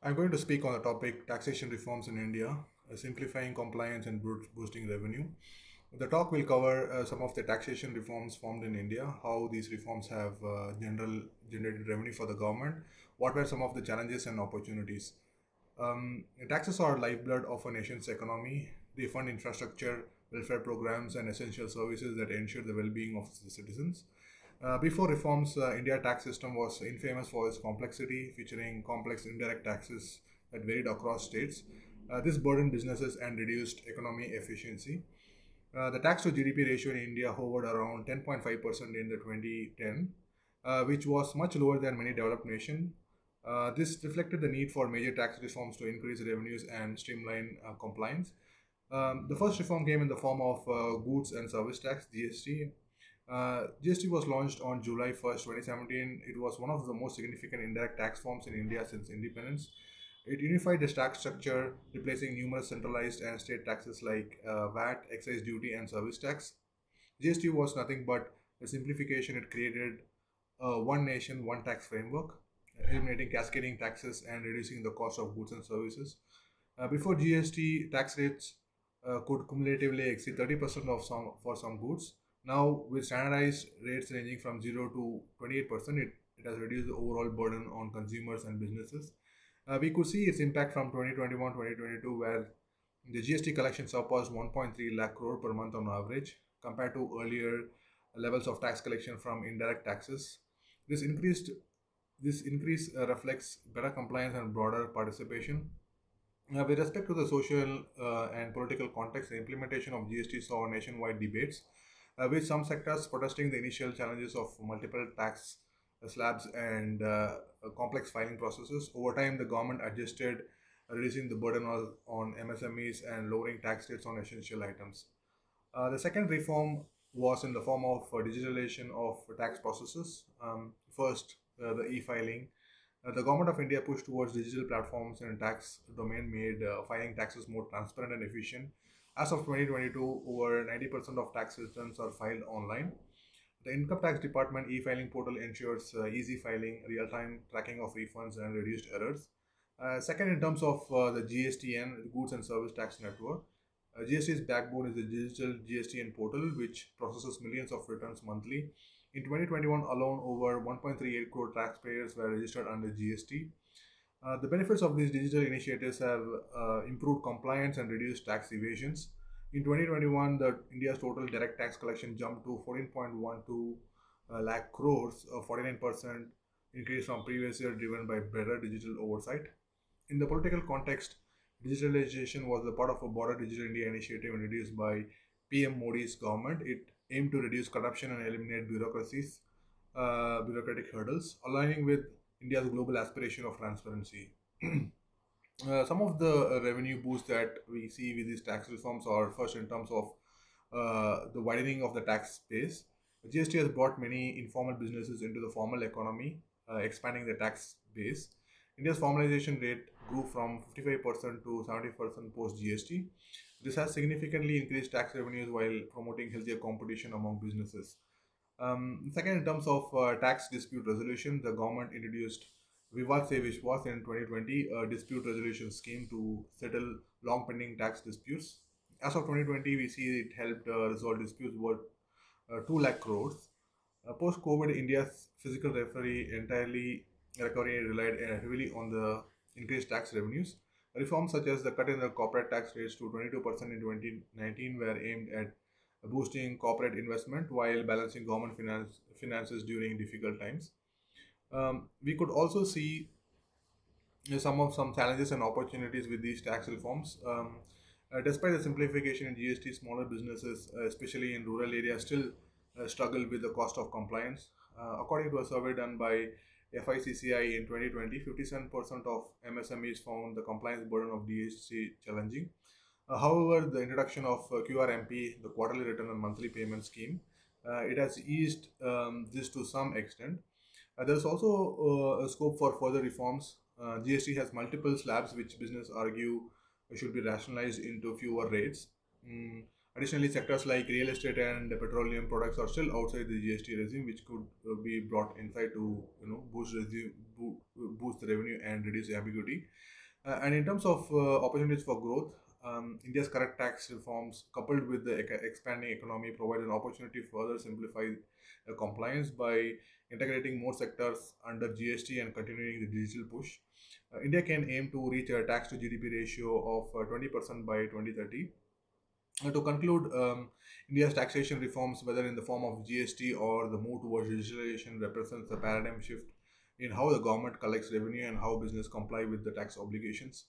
I'm going to speak on the topic taxation reforms in India, simplifying compliance and boosting revenue. The talk will cover some of the taxation reforms formed in India, how these reforms have generated revenue for the government, what were some of the challenges and opportunities. Taxes are lifeblood of a nation's economy. They fund infrastructure, welfare programs, and essential services that ensure the well-being of the citizens. Before reforms, India tax system was infamous for its complexity, featuring complex indirect taxes that varied across states. This burdened businesses and reduced economy efficiency. The tax to GDP ratio in India hovered around 10.5% in the 2010, which was much lower than many developed nations. This reflected the need for major tax reforms to increase revenues and streamline compliance. The first reform came in the form of Goods and Service Tax (GST). GST was launched on July 1st, 2017. It was one of the most significant indirect tax forms in India since independence. It unified the tax structure, replacing numerous centralized and state taxes like VAT, excise duty, and service tax. GST was nothing but a simplification. It created a one nation, one tax framework, eliminating cascading taxes and reducing the cost of goods and services. Before GST, tax rates could cumulatively exceed 30% of some for some goods. Now, with standardized rates ranging from 0 to 28%, it has reduced the overall burden on consumers and businesses. We could see its impact from 2021-2022, where the GST collection surpassed 1.3 lakh crore per month on average, compared to earlier levels of tax collection from indirect taxes. This increased this increase reflects better compliance and broader participation. With respect to the social and political context, the implementation of GST saw nationwide debates, with some sectors protesting the initial challenges of multiple tax slabs and complex filing processes. Over time, the government adjusted, reducing the burden on MSMEs and lowering tax rates on essential items. The second reform was in the form of digitalization of tax processes. First, the e-filing. The government of India pushed towards digital platforms in tax domain, made filing taxes more transparent and efficient. As of 2022, over 90% of tax returns are filed online. The Income Tax Department e-filing portal ensures easy filing, real-time tracking of refunds, and reduced errors. Second, in terms of the GSTN, Goods and Service Tax Network, GST's backbone is the digital GSTN portal, which processes millions of returns monthly. In 2021 alone, over 1.38 crore taxpayers were registered under GST. The benefits of these digital initiatives have improved compliance and reduced tax evasions. In 2021, the India's total direct tax collection jumped to 14.12 lakh crores, a 49% increase from previous year, driven by better digital oversight. In the political context, digitalization was a part of a broader Digital India initiative introduced by PM Modi's government. It aimed to reduce corruption and eliminate bureaucratic hurdles, aligning with India's global aspiration of transparency. Some of the revenue boosts that we see with these tax reforms are, first, in terms of the widening of the tax base. GST has brought many informal businesses into the formal economy, expanding the tax base. India's formalization rate grew from 55% to 70% post GST. This has significantly increased tax revenues while promoting healthier competition among businesses. Second, in terms of tax dispute resolution, the government introduced Vivad Se Vishwas in 2020, a dispute resolution scheme to settle long pending tax disputes. As of 2020, we see it helped resolve disputes worth 2 lakh crores. Post COVID, India's physical recovery relied heavily on the increased tax revenues. Reforms such as the cut in the corporate tax rates to 22% in 2019 were aimed at boosting corporate investment while balancing government finances during difficult times. We could also see some challenges and opportunities with these tax reforms. Despite the simplification in GST, smaller businesses, especially in rural areas, still struggle with the cost of compliance. According to a survey done by FICCI in 2020, 57% of MSMEs found the compliance burden of GST challenging. However, the introduction of QRMP, the quarterly return and monthly payment scheme, it has eased this to some extent. There is also a scope for further reforms. GST has multiple slabs which business argue should be rationalized into fewer rates. Additionally, sectors like real estate and petroleum products are still outside the GST regime, which could be brought inside to boost the revenue and reduce ambiguity. And in terms of opportunities for growth, India's current tax reforms, coupled with the expanding economy, provide an opportunity to further simplify compliance by integrating more sectors under GST and continuing the digital push. India can aim to reach a tax to GDP ratio of 20% by 2030. To conclude, India's taxation reforms, whether in the form of GST or the move towards digitalization, represents a paradigm shift in how the government collects revenue and how business comply with the tax obligations.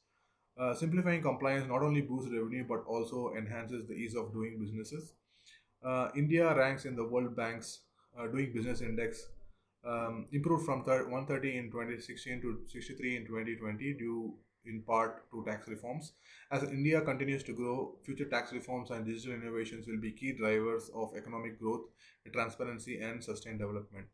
Simplifying compliance not only boosts revenue but also enhances the ease of doing businesses. India ranks in the World Bank's Doing Business Index, improved from 130 in 2016 to 63 in 2020 due in part to tax reforms. As India continues to grow, future tax reforms and digital innovations will be key drivers of economic growth, transparency, and sustained development.